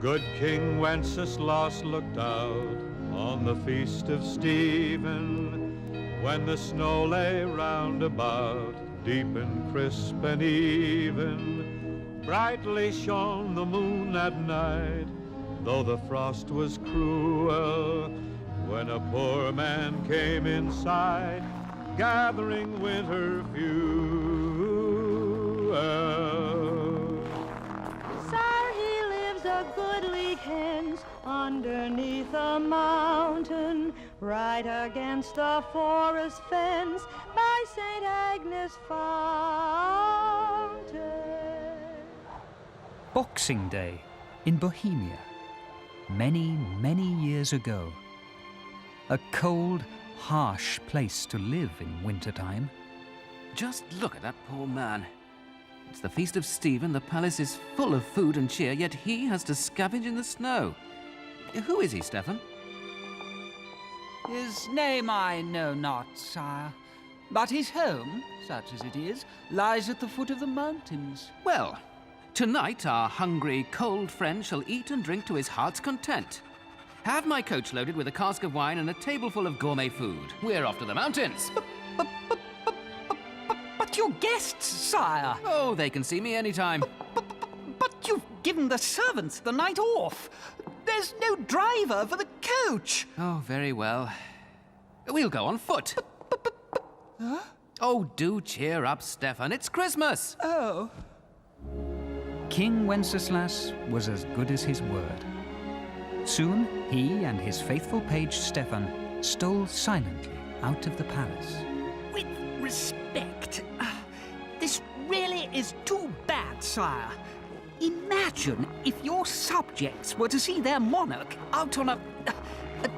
Good King Wenceslas looked out on the feast of Stephen, when the snow lay round about, deep and crisp and even. Brightly shone the moon at night, though the frost was cruel, when a poor man came in sight, gathering winter fuel. Sir, he lives a goodly hens underneath a mountain, right against the forest fence by St. Agnes' fountain. Boxing Day in Bohemia, many, many years ago. A cold, harsh place to live in wintertime. Just look at that poor man. It's the Feast of Stephen, the palace is full of food and cheer, yet he has to scavenge in the snow. Who is he, Stefan? His name I know not, sire, but his home, such as it is, lies at the foot of the mountains. Well, tonight our hungry, cold friend shall eat and drink to his heart's content. Have my coach loaded with a cask of wine and a table full of gourmet food. We're off to the mountains. But your guests, sire! Oh, they can see me anytime. But you've given the servants the night off. There's no driver for the coach. Oh, very well. We'll go on foot. Huh? Oh, do cheer up, Stefan. It's Christmas. Oh. King Wenceslas was as good as his word. Soon, he and his faithful page Stefan stole silently out of the palace. With respect, this really is too bad, sire. Imagine if your subjects were to see their monarch out on a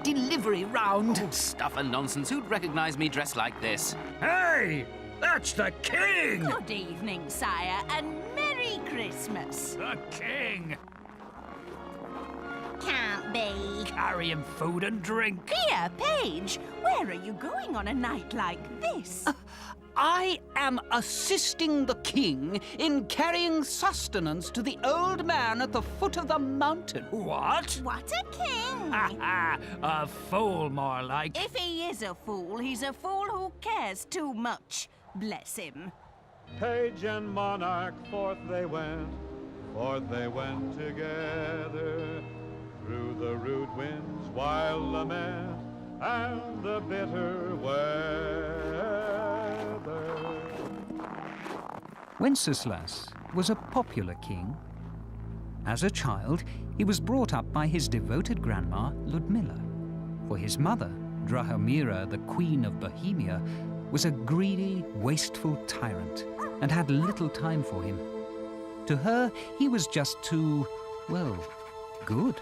delivery round. Oh, stuff and nonsense. Who'd recognize me dressed like this? Hey! That's the king! Good evening, sire, and Merry Christmas. The king! Can't be. Carrying food and drink. Here, Page, where are you going on a night like this? I am assisting the king in carrying sustenance to the old man at the foot of the mountain. What? What a king! Ha ha! A fool, more like. If he is a fool, he's a fool who cares too much. Bless him. Page and monarch, forth they went together, through the rude winds, wild lament, and the bitter weather. Wenceslas was a popular king. As a child, he was brought up by his devoted grandma, Ludmilla. For his mother, Drahomira, the Queen of Bohemia, was a greedy, wasteful tyrant and had little time for him. To her, he was just too, well, good.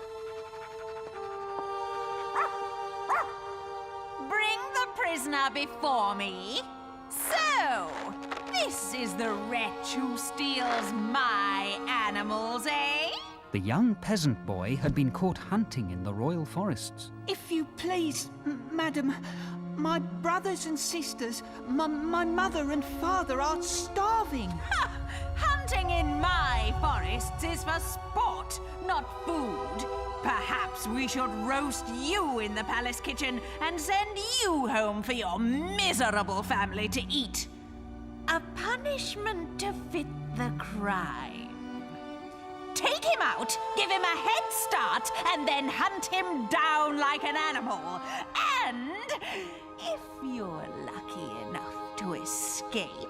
Bring the prisoner before me. So, this is the wretch who steals my animals, eh? The young peasant boy had been caught hunting in the royal forests. If you please, madam, my brothers and sisters, my mother and father are starving. Ha! Hunting in my forests is for sport, not food. Perhaps we should roast you in the palace kitchen and send you home for your miserable family to eat. A punishment to fit the crime. Take him out, give him a head start, and then hunt him down like an animal. And if you're lucky enough to escape,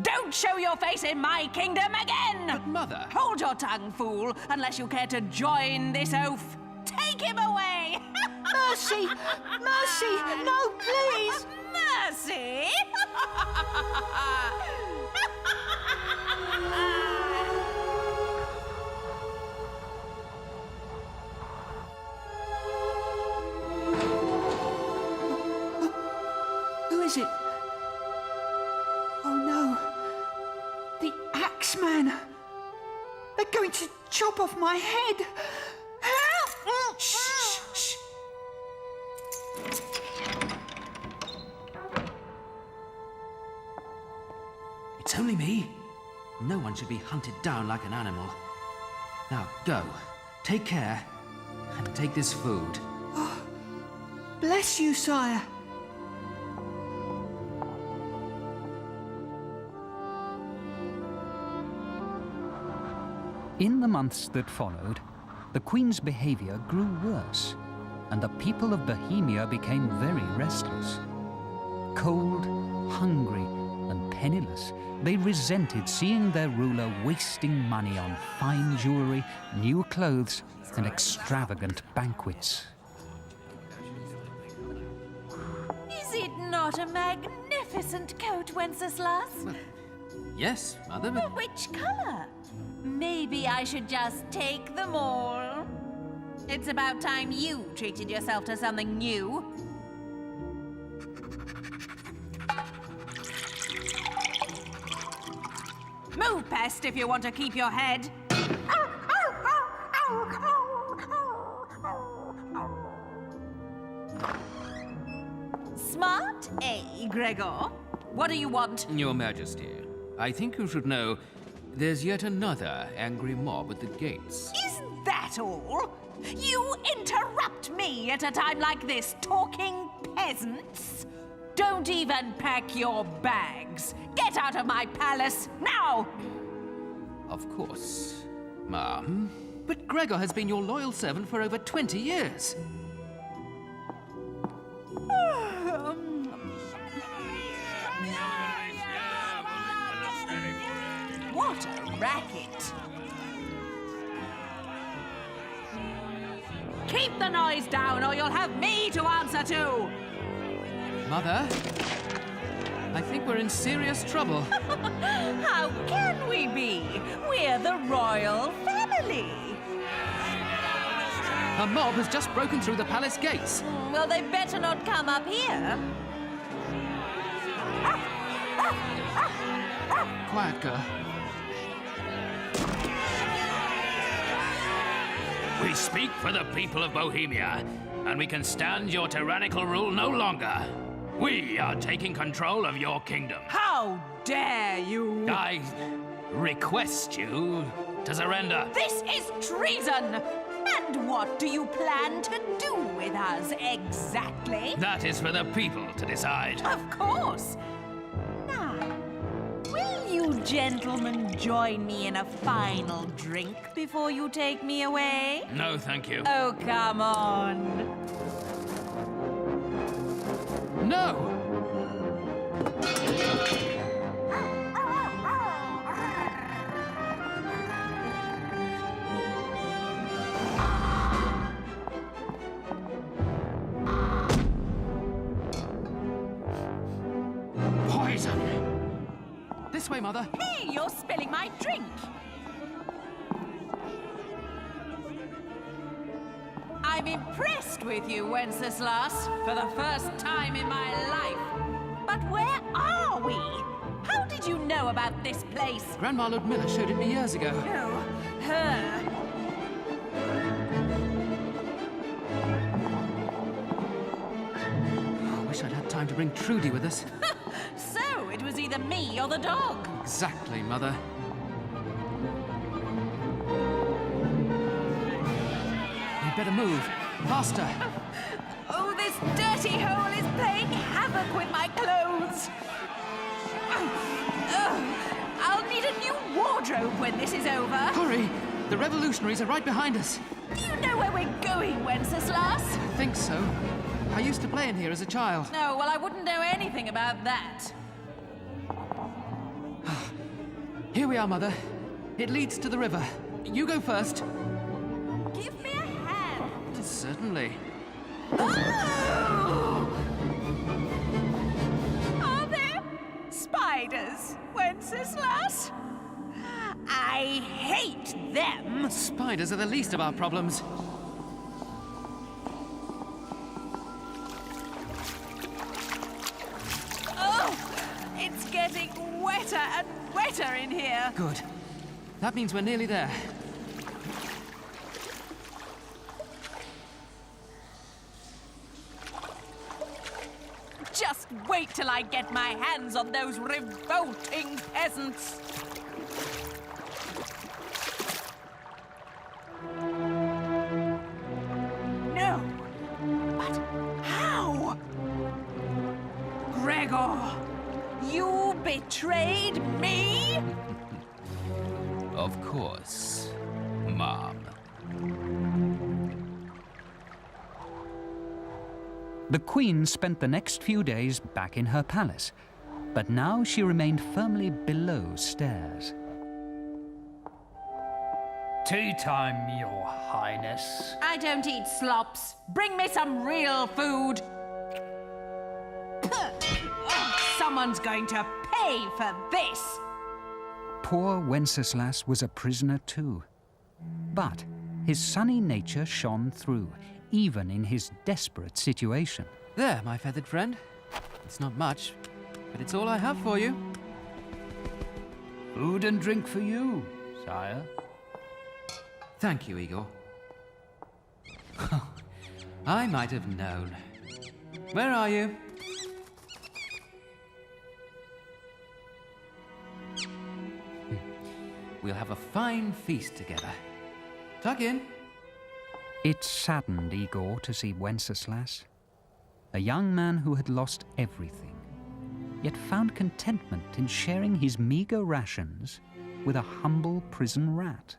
don't show your face in my kingdom again! But, Mother... Hold your tongue, fool, unless you care to join this oath. Take him away! Mercy! Mercy! No, please! Mercy? Who is it? Oh no. The Axeman. They're going to chop off my head. Help! Shh, shh, shh. It's only me. No one should be hunted down like an animal. Now go. Take care, and take this food. Bless you, sire. In the months that followed, the Queen's behavior grew worse, and the people of Bohemia became very restless. Cold, hungry, and penniless, they resented seeing their ruler wasting money on fine jewelry, new clothes, and extravagant banquets. Is it not a magnificent coat, Wenceslas? Yes, Mother, but... Which color? Maybe I should just take them all. It's about time you treated yourself to something new. Move, pest, if you want to keep your head. Smart, eh, Gregor? What do you want? Your Majesty, I think you should know there's yet another angry mob at the gates. Is that all? You interrupt me at a time like this, talking peasants? Don't even pack your bags. Get out of my palace, now! Of course, Ma'am. But Gregor has been your loyal servant for over 20 years. What a racket! Keep the noise down or you'll have me to answer to! Mother, I think we're in serious trouble. How can we be? We're the royal family. A mob has just broken through the palace gates. Well, they better not come up here. Quiet, girl. We speak for the people of Bohemia, and we can stand your tyrannical rule no longer. We are taking control of your kingdom. How dare you! I request you to surrender. This is treason! And what do you plan to do with us exactly? That is for the people to decide. Of course! Now, will you gentlemen join me in a final drink before you take me away? No, thank you. Oh, come on. No! Poison! This way, Mother. Hey, you're spilling my drink! I'm impressed with you, Wenceslas, for the first time in my life. But where are we? How did you know about this place? Grandma Ludmilla showed it me years ago. Oh, her. I wish I'd had time to bring Trudy with us. So, it was either me or the dog. Exactly, Mother. We'd better move. Faster. Oh, this dirty hole is playing havoc with my clothes. I'll need a new wardrobe when this is over. Hurry! The revolutionaries are right behind us. Do you know where we're going, Wenceslas? I think so. I used to play in here as a child. No, well, I wouldn't know anything about that. Here we are, Mother. It leads to the river. You go first. Give me a hand. Certainly. Oh! Are there spiders, Wenceslas? I hate them. Spiders are the least of our problems. Oh, it's getting wetter and wetter in here. Good. That means we're nearly there. Just wait till I get my hands on those revolting peasants. You betrayed me? Of course, Mom. The Queen spent the next few days back in her palace, but now she remained firmly below stairs. Tea time, Your Highness. I don't eat slops. Bring me some real food. Oh, someone's going to pay for this. Poor Wenceslas was a prisoner too. But his sunny nature shone through, even in his desperate situation. There, my feathered friend. It's not much, but it's all I have for you. Food and drink for you, sire. Thank you, Igor. I might have known. Where are you? We'll have a fine feast together. Tuck in. It saddened Igor to see Wenceslas, a young man who had lost everything, yet found contentment in sharing his meager rations with a humble prison rat.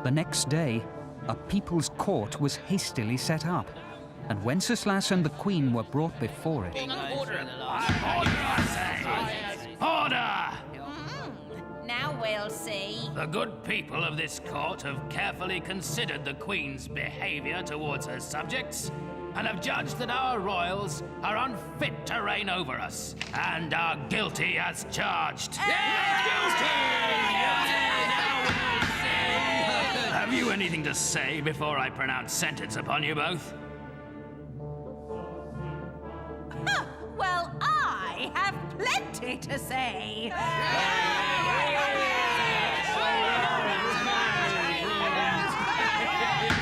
The next day, a people's court was hastily set up, and Wenceslas and the Queen were brought before it. Order, I say! Order! Now we'll see. The good people of this court have carefully considered the Queen's behavior towards her subjects and have judged that our royals are unfit to reign over us and are guilty as charged. Have you anything to say before I pronounce sentence upon you both? Well, I have plenty to say.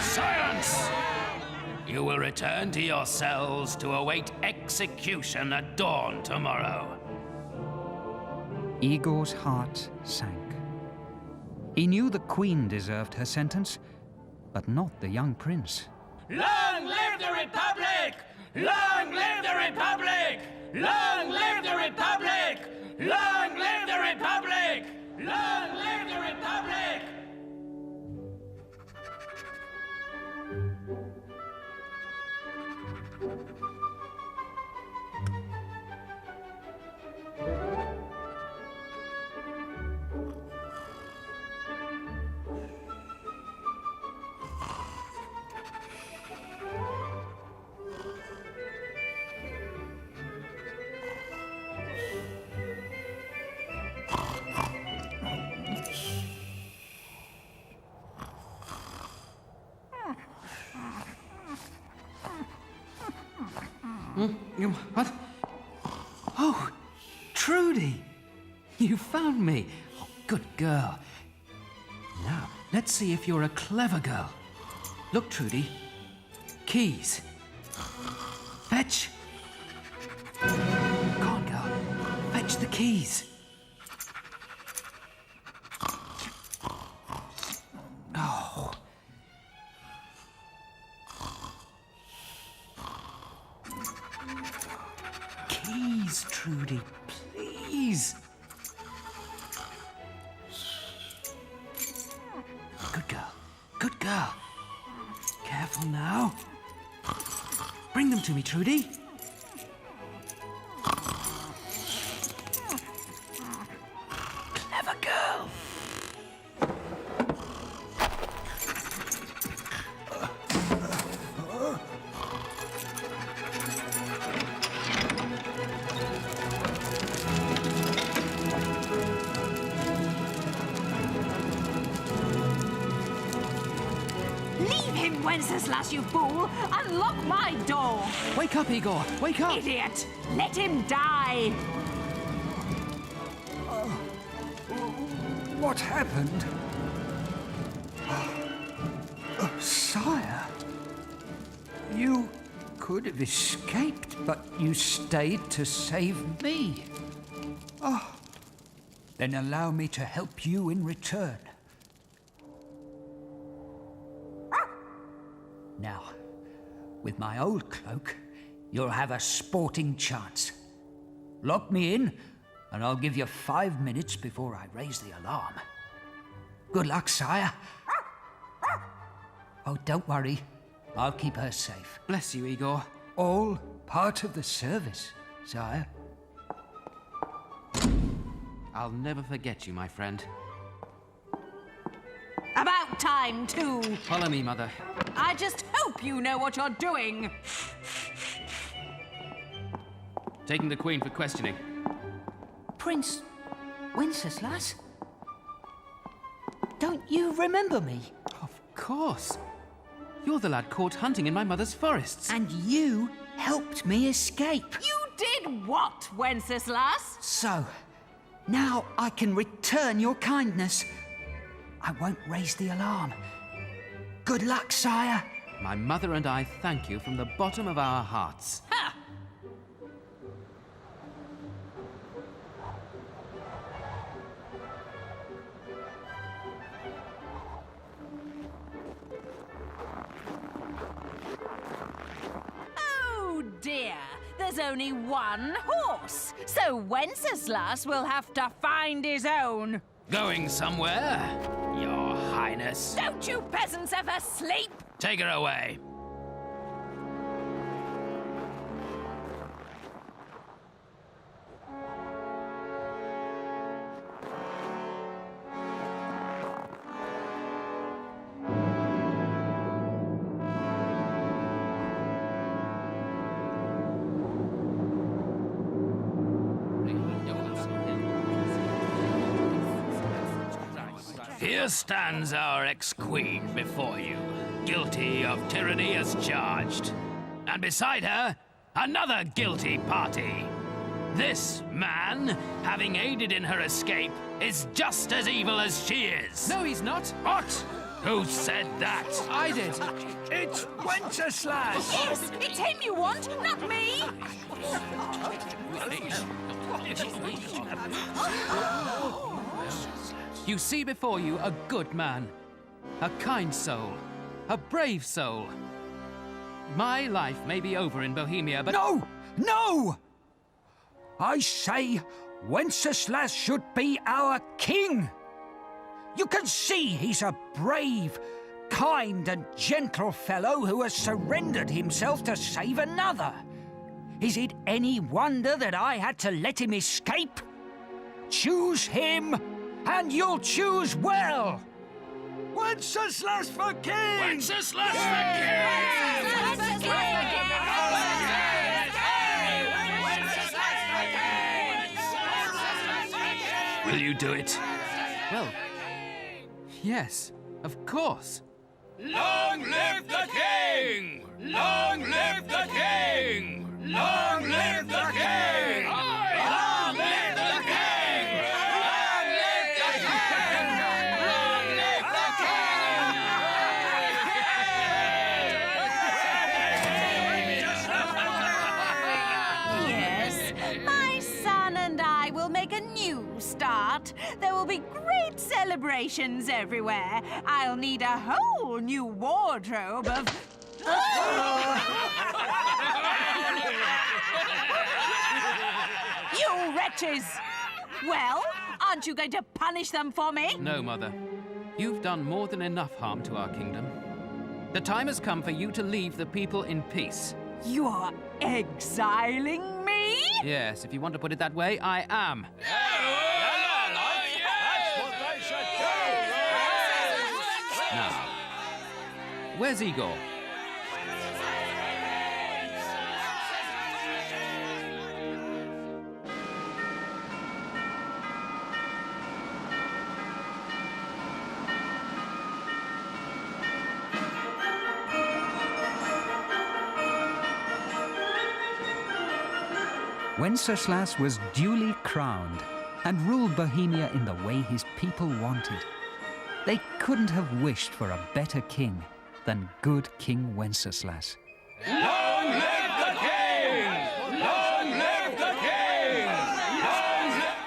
Silence! You will return to your cells to await execution at dawn tomorrow. Igor's heart sank. He knew the Queen deserved her sentence, but not the young prince. Long live the Republic! Long live the Republic! Long live the Republic! Long live the Republic! Long live the Republic! What? Oh, Trudy! You found me. Oh, good girl. Now, let's see if you're a clever girl. Look, Trudy. Keys. Fetch. Come on, girl. Fetch the keys. Oh. Keys, Trudy, please. Good girl. Good girl. Careful now. Bring them to me, Trudy. Clever girl. Leave him, Wenceslas, you fool! Unlock my door! Wake up, Igor. Wake up. Idiot! Let him die! What happened? Sire, you could have escaped, but you stayed to save me. Oh, then allow me to help you in return. Now, with my old cloak, you'll have a sporting chance. Lock me in, and I'll give you 5 minutes before I raise the alarm. Good luck, sire. Oh, don't worry. I'll keep her safe. Bless you, Igor. All part of the service, sire. I'll never forget you, my friend. About time, too. Follow me, Mother. I just hope you know what you're doing. Taking the Queen for questioning. Prince Wenceslas? Don't you remember me? Of course. You're the lad caught hunting in my mother's forests. And you helped me escape. You did what, Wenceslas? So, now I can return your kindness. I won't raise the alarm. Good luck, sire. My mother and I thank you from the bottom of our hearts. Ha! Oh dear, there's only one horse, so Wenceslas will have to find his own. Going somewhere, Your Highness? Don't you peasants ever sleep? Take her away. Here stands our ex-queen before you, guilty of tyranny as charged. And beside her, another guilty party. This man, having aided in her escape, is just as evil as she is. No, he's not. What? Who said that? I did. It's Wenceslas! Yes, it's him you want, not me. You see before you a good man, a kind soul, a brave soul. My life may be over in Bohemia, but... No! No! I say Wenceslas should be our king. You can see he's a brave, kind and gentle fellow who has surrendered himself to save another. Is it any wonder that I had to let him escape? Choose him, and you'll choose well. Wenceslas for king! Wenceslas for king! Will you do it? Well, yes, of course. Long live the king! Long live the king! Long live the king! Long live the king! Long live the king! Long live the Yes, my son and I will make a new start. There will be great celebrations everywhere. I'll need a whole new wardrobe of... You wretches! Well, aren't you going to punish them for me? No, Mother. You've done more than enough harm to our kingdom. The time has come for you to leave the people in peace. You're exiling me? Yes, if you want to put it that way, I am. Now, where's Igor? Wenceslas was duly crowned and ruled Bohemia in the way his people wanted. They couldn't have wished for a better king than good King Wenceslas. Long live the king! Long live the king! Long live...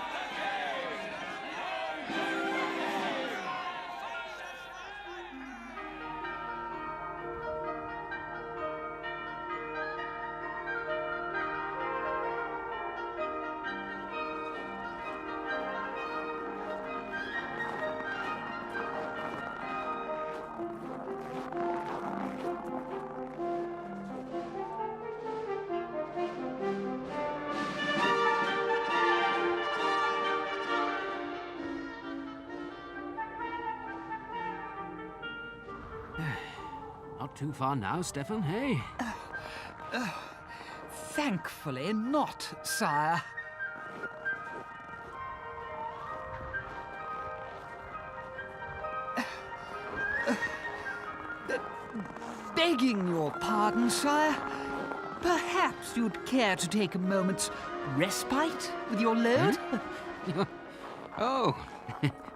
Not too far now, Stefan, hey? Thankfully not, sire. Begging your pardon, sire, perhaps you'd care to take a moment's respite with your load? Oh,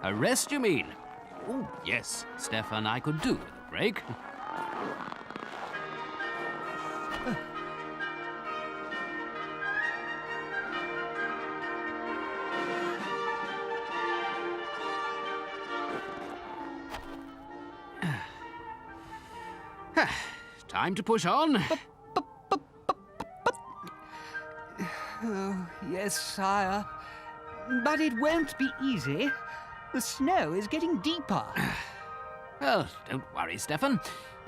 a rest, you mean? Oh, yes, Stefan, I could do with a break. Time to push on. Oh, yes, sire. But it won't be easy. The snow is getting deeper. Well, don't worry, Stefan.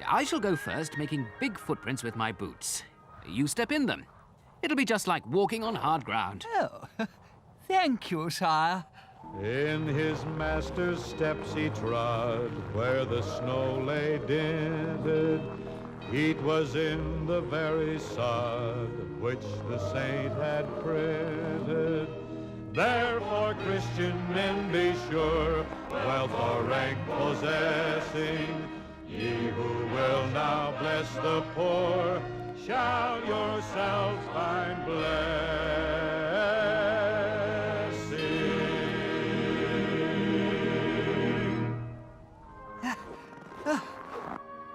I shall go first, making big footprints with my boots. You step in them. It'll be just like walking on hard ground. Oh, thank you, sire. In his master's steps he trod, where the snow lay dinted. Heat was in the very sod, which the saint had printed. Therefore, Christian men, be sure, wealth or rank possessing, ye who will now bless the poor, shall yourselves find blessing.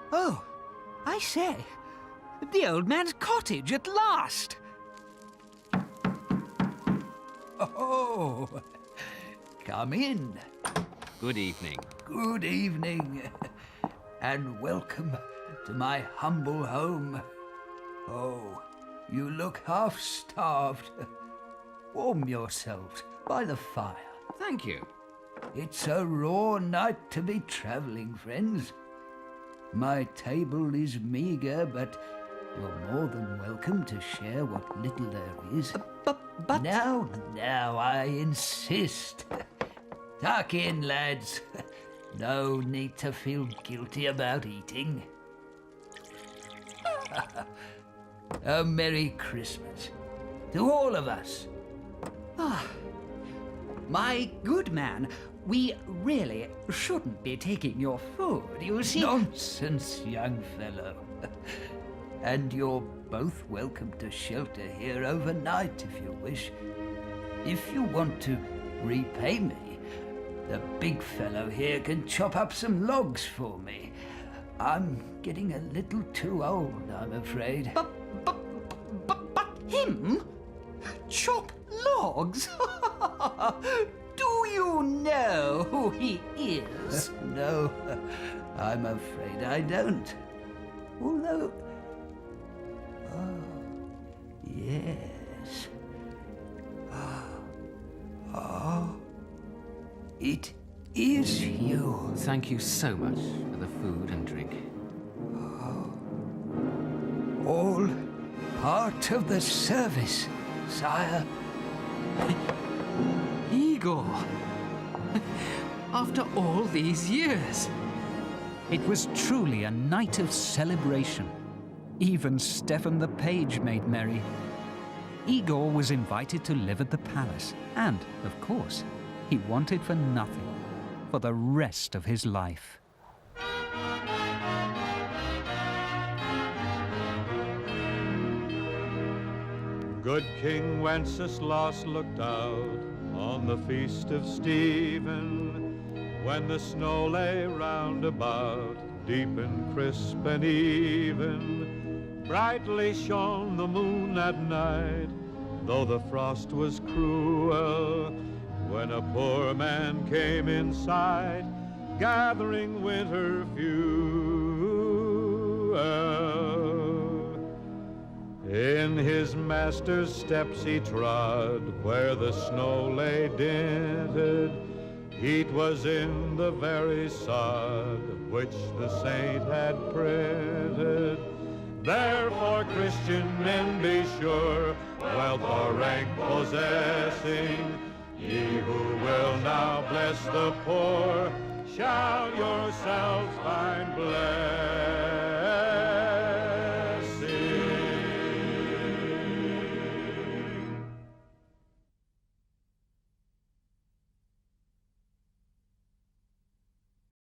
Oh, I say, the old man's cottage at last. Oh, come in. Good evening. Good evening, and welcome to my humble home. Oh, you look half-starved. Warm yourselves by the fire. Thank you. It's a raw night to be travelling, friends. My table is meagre, but you're more than welcome to share what little there is. But... Now, I insist. Tuck in, lads. No need to feel guilty about eating. A Merry Christmas to all of us. My good man, we really shouldn't be taking your food, you see. Nonsense, young fellow. And you're both welcome to shelter here overnight if you wish. If you want to repay me, the big fellow here can chop up some logs for me. I'm getting a little too old, I'm afraid. But him? Chop logs? Do you know who he is? No, I'm afraid I don't. Although... Oh, yes. It is you. Thank you so much for the food and drink. All part of the service, sire. Igor! After all these years! It was truly a night of celebration. Even Stefan the page made merry. Igor was invited to live at the palace, and, of course, he wanted for nothing for the rest of his life. Good King Wenceslas looked out on the feast of Stephen, when the snow lay round about, deep and crisp and even. Brightly shone the moon at night, though the frost was cruel, when a poor man came in sight, gathering winter fuel. In his master's steps he trod, where the snow lay dinted. Heat was in the very sod, which the saint had printed. Therefore, Christian men, be sure, wealth or rank possessing, ye who will now bless the poor, shall yourselves find blessing.